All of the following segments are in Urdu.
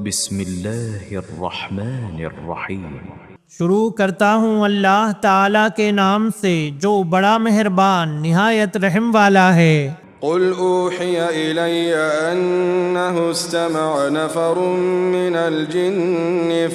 بسم اللہ الرحمن الرحیم۔ شروع کرتا ہوں اللہ تعالیٰ کے نام سے جو بڑا مہربان نہایت رحم والا ہے۔ قل اوحی الی انہ استمع نفر من الجن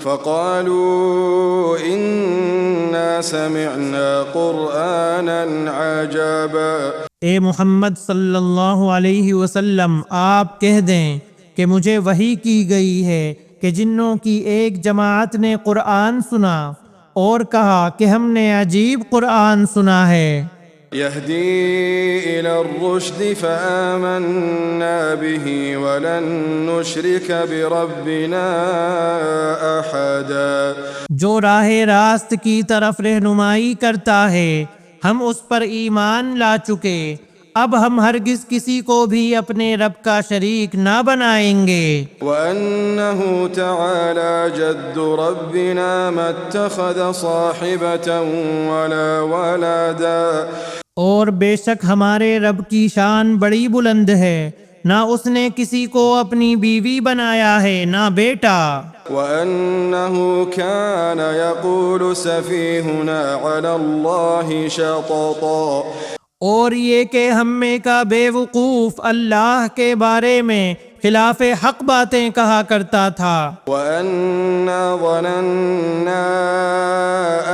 فقالوا انا سمعنا قرآنا عجبا۔ اے محمد صلی اللہ علیہ وسلم آپ کہہ دیں کہ مجھے وحی کی گئی ہے کہ جنوں کی ایک جماعت نے قرآن سنا اور کہا کہ ہم نے عجیب قرآن سنا ہے۔ یہدی الی الرشد فآمنا به ولن نشرک بربنا احدا۔ جو راہ راست کی طرف رہنمائی کرتا ہے ہم اس پر ایمان لا چکے، اب ہم ہرگز کسی کو بھی اپنے رب کا شریک نہ بنائیں گے۔ وَأَنَّهُ تَعَالَى جَدُّ رَبِّنَا مَا اتَّخَذَ صَاحِبَةً وَلَا وَلَدًا۔ اور بے شک ہمارے رب کی شان بڑی بلند ہے، نہ اس نے کسی کو اپنی بیوی بنایا ہے نہ بیٹا۔ وَأَنَّهُ كَانَ يَقُولُ سَفِيهُنَا عَلَى اللَّهِ شَطَطًا۔ اور یہ کہ ہم میں کا بے وقوف اللہ کے بارے میں خلاف حق باتیں کہا کرتا تھا۔ وَأَنَّا ظَنَنَّا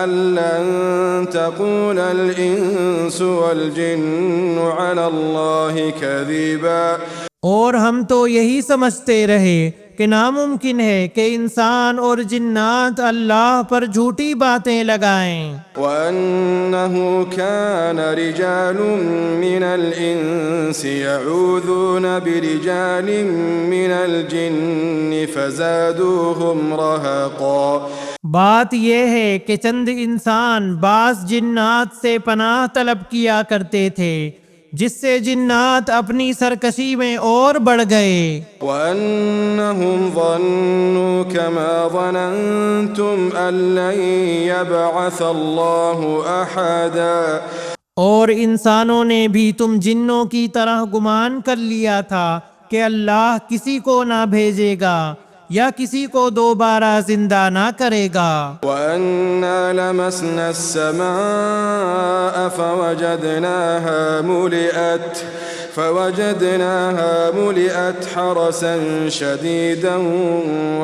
أَن لَّن تَقُولَ الْإِنسُ وَالْجِنُّ عَلَى اللَّهِ كَذِبًا۔ اور ہم تو یہی سمجھتے رہے کہ ناممکن ہے کہ انسان اور جنات اللہ پر جھوٹی باتیں لگائیں۔ وَأَنَّهُ كَانَ رِجَالٌ مِّنَ الْإِنسِ يَعُوذُونَ بِرِجَالٍ مِّنَ الْجِنِّ فَزَادُوهُمْ رَهَقًا۔ بات یہ ہے کہ چند انسان بعض جنات سے پناہ طلب کیا کرتے تھے جس سے جنات اپنی سرکشی میں اور بڑھ گئے۔ وَأَنَّهُمْ ظَنُّوا كَمَا ظَنَنْتُمْ أَن لَّن يَبْعَثَ اللَّهُ أَحَدًا۔ اور انسانوں نے بھی تم جنوں کی طرح گمان کر لیا تھا کہ اللہ کسی کو نہ بھیجے گا یا کسی کو دوبارہ زندہ نہ کرے گا۔ وَأَنَّا لَمَسْنَا السَّمَاءَ فَوَجَدْنَاهَا مُلِئَتْ حَرَسًا شَدِيدًا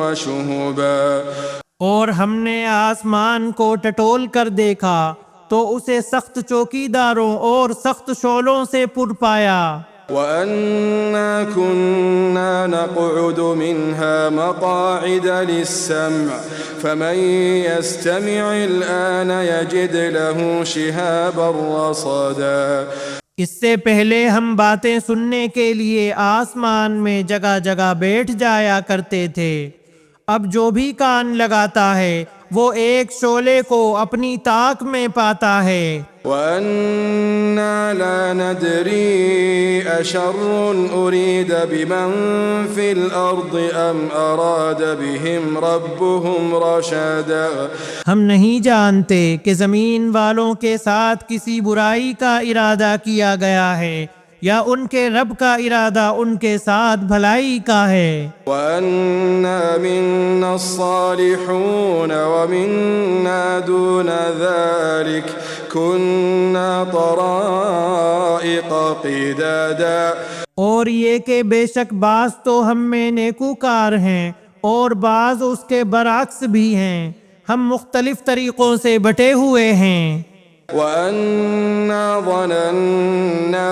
وَشُهُبًا۔ اور ہم نے آسمان کو ٹٹول کر دیکھا تو اسے سخت چوکیداروں اور سخت شعلوں سے پر پایا۔ وَأَنَّا كُنَّا نَقْعُدُ مِنْهَا مَقَاعِدَ لِلسَّمْعِ فَمَنْ يَسْتَمِعِ الْآنَ يَجِدْ لَهُ شِهَابًا رَّصَدًا۔ اس سے پہلے ہم باتیں سننے کے لیے آسمان میں جگہ جگہ بیٹھ جایا کرتے تھے، اب جو بھی کان لگاتا ہے وہ ایک شعلے کو اپنی طاق میں پاتا ہے۔ وَأَنَّا لَا نَدْرِي أَشَرٌّ أُرِيدَ بِمَن فِي الْأَرْضِ أَمْ أَرَادَ بِهِمْ رَبُّهُمْ رَشَادًا۔ ہم نہیں جانتے کہ زمین والوں کے ساتھ کسی برائی کا ارادہ کیا گیا ہے یا ان کے رب کا ارادہ ان کے ساتھ بھلائی کا ہے۔ وَأَنَّا مِنَّا الصَّالِحُونَ وَمِنَّا دُونَ ذَلِكَ كُنَّا طَرَائِقَ قِدَادًا۔ اور یہ کہ بے شک بعض تو ہم میں نیکوکار ہیں اور بعض اس کے برعکس بھی ہیں، ہم مختلف طریقوں سے بٹے ہوئے ہیں۔ وَأَنَّا ظَنَنَّا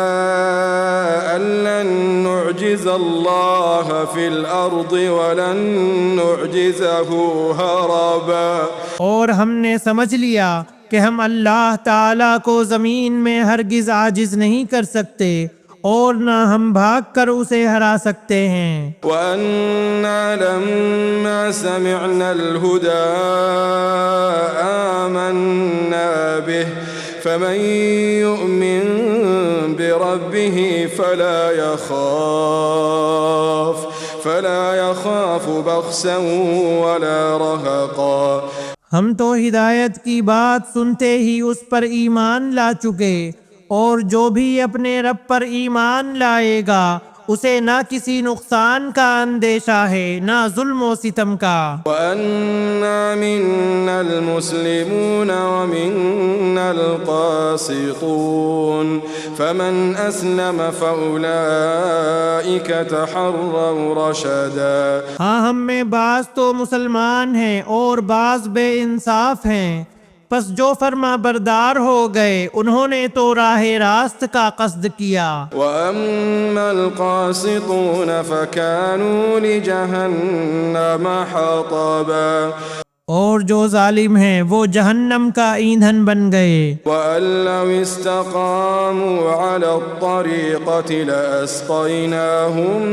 أَن لَّن نُّعْجِزَ اللَّهَ فِي الْأَرْضِ وَلَن نُّعْجِزَهُ هَرَبًا۔ اور ہم نے سمجھ لیا کہ ہم اللہ تعالیٰ کو زمین میں ہرگز عاجز نہیں کر سکتے اور نہ ہم بھاگ کر اسے ہرا سکتے ہیں۔ وَأَنَّا لَمَّا سَمِعْنَا الْهُدَىٰ آمَنَّا بِهِ فَمَن يُؤْمِن بِرَبِّهِ فَلَا يَخَافُ بَخْسًا وَلَا رَهَقًا۔ ہم تو ہدایت کی بات سنتے ہی اس پر ایمان لا چکے، اور جو بھی اپنے رب پر ایمان لائے گا اسے نہ کسی نقصان کا اندیشہ ہے نہ ظلم و ستم کا۔ وَأَنَّا مِنَّا الْمُسْلِمُونَ وَمِنَّا الْقَاسِطُونَ فَمَنْ أَسْلَمَ فَأُولَئِكَ تَحَرَّوْا رَشَدًا۔ ہاں ہم میں بعض تو مسلمان ہیں اور بعض بے انصاف ہیں، پس جو فرما بردار ہو گئے انہوں نے تو راہ راست کا قصد کیا۔ وَأَمَّا الْقَاسِطُونَ فَكَانُوا لِجَهَنَّمَ حَطَبًا۔ اور جو ظالم ہیں وہ جہنم کا ایندھن بن گئے۔ وَأَن لَّوْ اسْتَقَامُوا عَلَى الطَّرِيقَةِ لَأَسْقَيْنَاهُم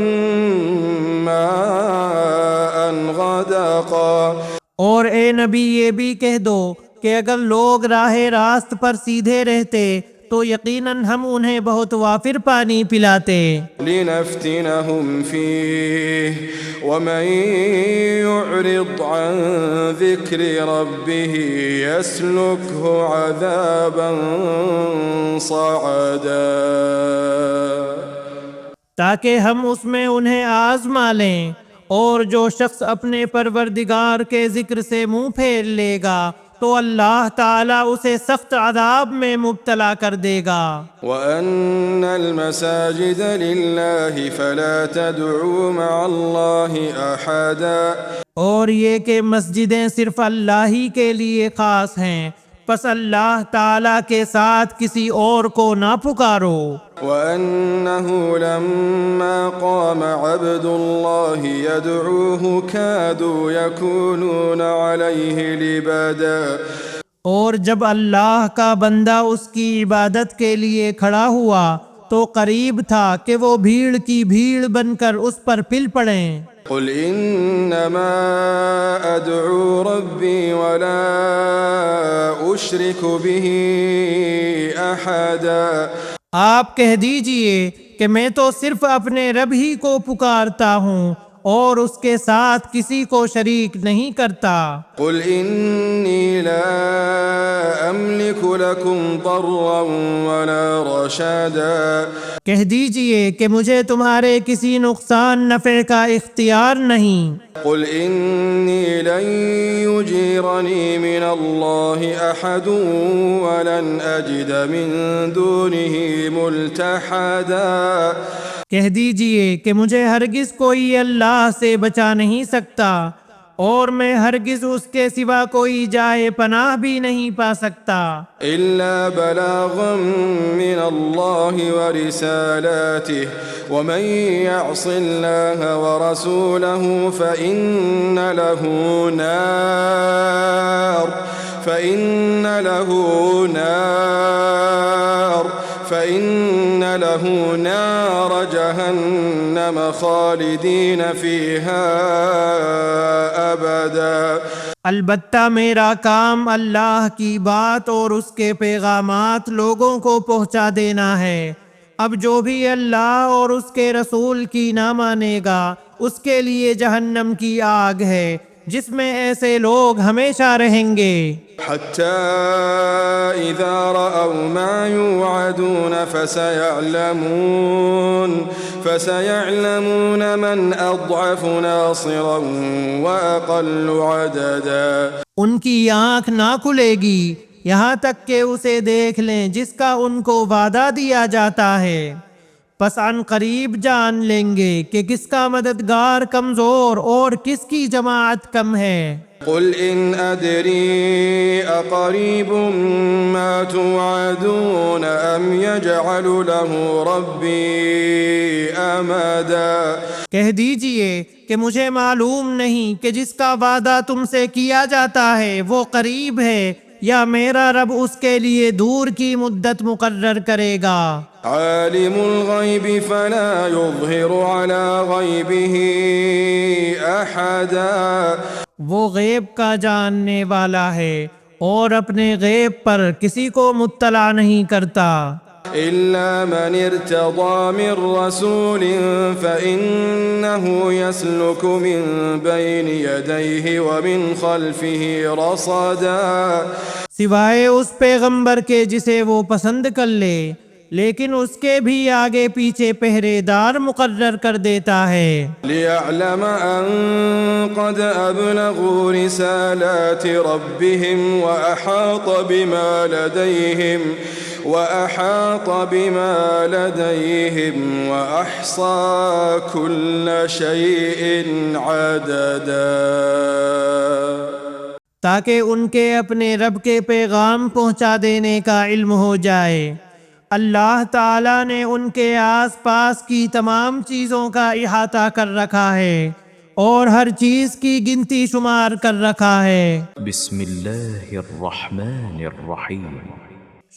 مَّاءً غَدَقًا۔ اور اے نبی یہ بھی کہہ دو کہ اگر لوگ راہ راست پر سیدھے رہتے تو یقیناً ہم انہیں بہت وافر پانی پلاتے۔ لِنَفْتِنَهُمْ فِيهِ وَمَن يُعْرِضْ عَن ذِكْرِ رَبِّهِ يَسْلُكْهُ عَذَابًا صَعَدًا۔ تاکہ ہم اس میں انہیں آزما لیں، اور جو شخص اپنے پروردگار کے ذکر سے منہ پھیر لے گا تو اللہ تعالیٰ اسے سخت عذاب میں مبتلا کر دے گا۔ وَأَنَّ الْمَسَاجِدَ لِلَّهِ فَلَا تَدْعُوا مَعَ اللَّهِ أَحَدًا۔ اور یہ کہ مسجدیں صرف اللہ ہی کے لیے خاص ہیں، پس اللہ تعالیٰ کے ساتھ کسی اور کو نہ پکارو۔ وَأَنَّهُ لَمَّا قَامَ عَبْدُ اللَّهِ يَدْعُوهُ كَادُوا يَكُونُونَ عَلَيْهِ لِبَدًا۔ اور جب اللہ کا بندہ اس کی عبادت کے لیے کھڑا ہوا تو قریب تھا کہ وہ بھیڑ کی بھیڑ بن کر اس پر پل پڑیں۔ قُلْ إِنَّمَا أَدْعُو رَبِّي وَلَا أُشْرِكُ بِهِ أَحَدًا۔ آپ کہہ دیجئے کہ میں تو صرف اپنے رب ہی کو پکارتا ہوں اور اس کے ساتھ کسی کو شریک نہیں کرتا۔ قُلْ إِنِّي لَا أَمْلِكُ لَكُمْ ضَرًّا وَلَا رَشَدًا۔ کہہ دیجئے کہ مجھے تمہارے کسی نقصان نفع کا اختیار نہیں۔ قُلْ إِنِّي لَن يُجِيرَنِي مِنَ اللَّهِ أَحَدٌ وَلَنْ أَجِدَ مِن دُونِهِ مُلْتَحَدًا۔ کہہ دیجئے کہ مجھے ہرگز کوئی اللہ سے بچا نہیں سکتا، اور میں ہرگز اس کے سوا کوئی جائے پناہ بھی نہیں پا سکتا۔ إِلَّا بَلَاغًا مِّنَ اللَّهِ وَرِسَالَاتِهِ وَمَن يَعْصِ اللَّهَ وَرَسُولَهُ فَإِنَّ لَهُ نَارَ جَهَنَّمَ خَالِدِينَ فِيهَا أَبَدًا۔ البتہ میرا کام اللہ کی بات اور اس کے پیغامات لوگوں کو پہنچا دینا ہے۔ اب جو بھی اللہ اور اس کے رسول کی نہ مانے گا اس کے لیے جہنم کی آگ ہے جس میں ایسے لوگ ہمیشہ رہیں گے۔ حَتَّى إِذَا رَأَوْا مَا يُوعَدُونَ فَسَيَعْلَمُونَ مَنْ أَضْعَفُ نَاصِرًا وَأَقَلُّ عَدَدًا۔ ان کی آنکھ نہ کھلے گی یہاں تک کہ اسے دیکھ لیں جس کا ان کو وعدہ دیا جاتا ہے، پس عن قریب جان لیں گے کہ کس کا مددگار کمزور اور کس کی جماعت کم ہے۔ قُلْ إِنْ أَدْرِي أَقَرِيبٌ مَّا تُوعَدُونَ أَمْ يَجْعَلُ لَهُ رَبِّي أَمَدًا۔ کہہ دیجئے کہ مجھے معلوم نہیں کہ جس کا وعدہ تم سے کیا جاتا ہے وہ قریب ہے یا میرا رب اس کے لیے دور کی مدت مقرر کرے گا۔ عالم الغیب فلا يظہر علی غیبہ احدا۔ وہ غیب کا جاننے والا ہے اور اپنے غیب پر کسی کو مطلع نہیں کرتا۔ إلا من ارتضى من رسول فإنه يسلك من بين يديه ومن خلفه رصدا۔ سوائے اس پیغمبر کے جسے وہ پسند کر لے، لیکن اس کے بھی آگے پیچھے پہرے دار مقرر کر دیتا ہے ليعلم أن قد أبلغوا رسالات ربهم وأحاط بما لديهم وأحصى كل شيء عددا، تاکہ ان کے اپنے رب کے پیغام پہنچا دینے کا علم ہو جائے۔ اللہ تعالیٰ نے ان کے آس پاس کی تمام چیزوں کا احاطہ کر رکھا ہے اور ہر چیز کی گنتی شمار کر رکھا ہے۔ بسم اللہ الرحمن الرحیم۔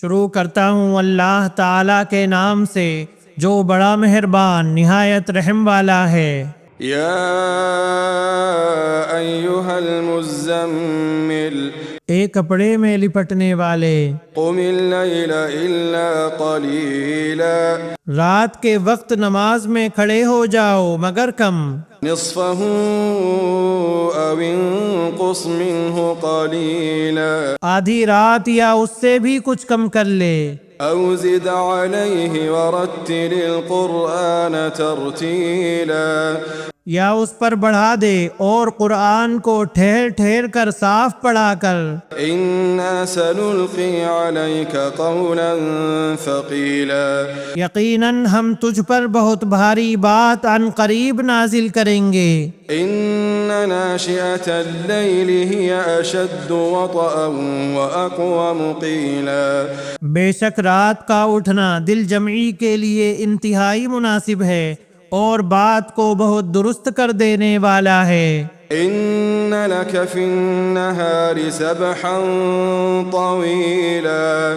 شروع کرتا ہوں اللہ تعالیٰ کے نام سے جو بڑا مہربان نہایت رحم والا ہے۔ یا ایھا المزمل، اے کپڑے میں لپٹنے والے، قم اللیل الا قلیلا، رات کے وقت نماز میں کھڑے ہو جاؤ مگر کم، نصفہ او انقص منہ قلیلا، آدھی رات یا اس سے بھی کچھ کم کر لے، او زد علیہ ورتل القرآن ترتیلا، یا اس پر بڑھا دے اور قرآن کو ٹھہر ٹھہر کر صاف پڑھا کر۔ انا سنلقی علیک قولا ثقیلا، یقیناً ہم تجھ پر بہت بھاری بات عن قریب نازل کریں گے۔ ان ناشئة اللیل ہی اشد وطئا واقوم قیلا، بے شک رات کا اٹھنا دل جمعی کے لیے انتہائی مناسب ہے اور بات کو بہت درست کر دینے والا ہے۔ ان لک فی النہار سبحا طویلا،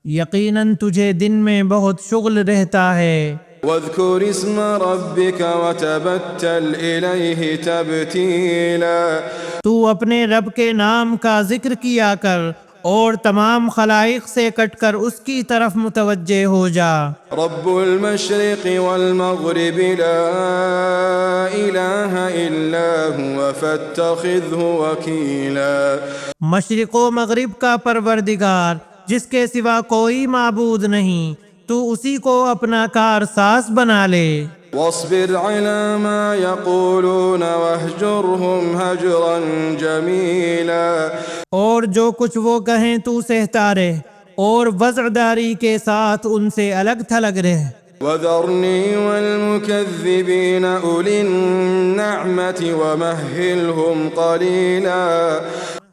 یقیناً تجھے دن میں بہت شغل رہتا ہے۔ واذکر اسم ربک وتبتل الیہ تبتیلا، تو اپنے رب کے نام کا ذکر کیا کر اور تمام خلائق سے کٹ کر اس کی طرف متوجہ ہو جا۔ رب المشرق والمغرب لا الہ الا هو فاتخذہ وکیلا، مشرق و مغرب کا پروردگار جس کے سوا کوئی معبود نہیں، تو اسی کو اپنا کارساز بنا لے۔ واصبر على ما يقولون واهجرهم هجرا جميلا، اور جو کچھ وہ کہیں تو سہتا رہ اور وضعداری کے ساتھ ان سے الگ تھلگ رہ۔ وذرني والمكذبين أولي النعمة ومهلهم قليلا،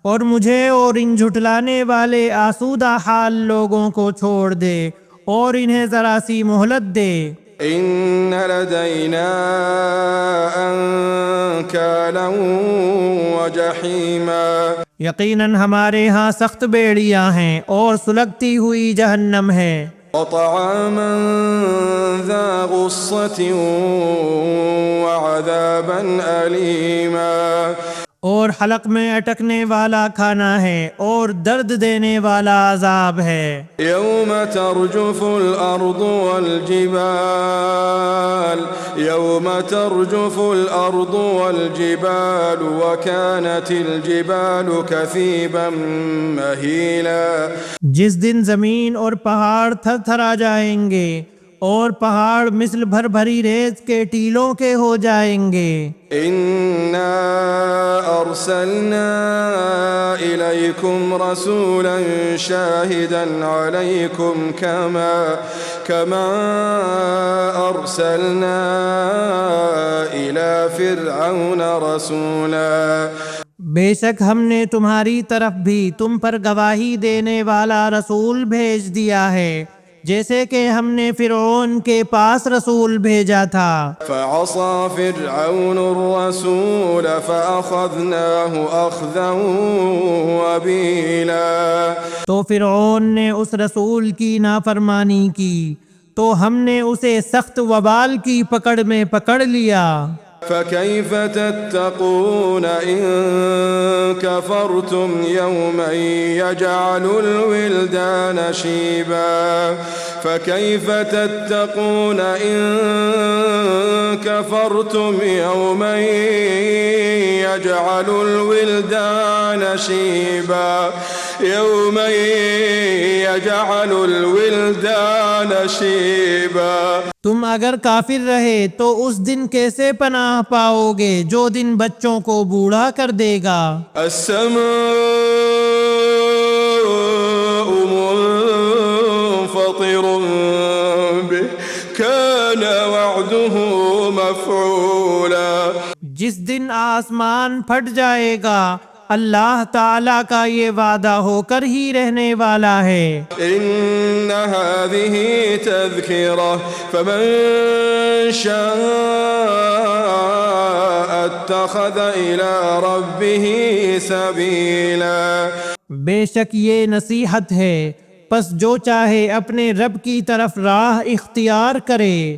اور مجھے اور ان جھٹلانے والے آسودہ حال لوگوں کو چھوڑ دے اور انہیں ذرا سی مہلت دے۔ ان لدينا انكالا وجحيما، یقیناً ہمارے ہاں سخت بیڑیاں ہیں اور سلگتی ہوئی جہنم ہے، وطعاما ذا غصة وعذابا أليما، اور حلق میں اٹکنے والا کھانا ہے اور درد دینے والا عذاب ہے۔ يوم ترجف الأرض والجبال وكانت الجبال كثيبا مهيلا، جس دن زمین اور پہاڑ تھر تھرا جائیں گے اور پہاڑ مثل بھر بھری ریت کے ٹیلوں کے ہو جائیں گے۔ انا ارسلنا الیکم رسولا شاہدا علیکم كما ارسلنا الى فرعون رسولا، بے شک ہم نے تمہاری طرف بھی تم پر گواہی دینے والا رسول بھیج دیا ہے جیسے کہ ہم نے فرعون کے پاس رسول بھیجا تھا۔ فعصى فرعون الرسول فأخذناه أخذا وبيلا، تو فرعون نے اس رسول کی نافرمانی کی تو ہم نے اسے سخت وبال کی پکڑ میں پکڑ لیا۔ فكيف تتقون إن كفرتم يوما يجعل الولدان شيبا، فكيف تتقون إن كفرتم يوما يجعل الولدان شيبا، يوما يجعل الولدان شيبا. تم اگر کافر رہے تو اس دن کیسے پناہ پاؤ گے جو دن بچوں کو بوڑھا کر دے گا. السماء منفطر به كان وعده مفعولا. جس دن آسمان پھٹ جائے گا اللہ تعالیٰ کا یہ وعدہ ہو کر ہی رہنے والا ہے. إن هذه تذكرة فمن شاء اتخذ إلى ربه سبيلا. بے شک یہ نصیحت ہے، پس جو چاہے اپنے رب کی طرف راہ اختیار کرے.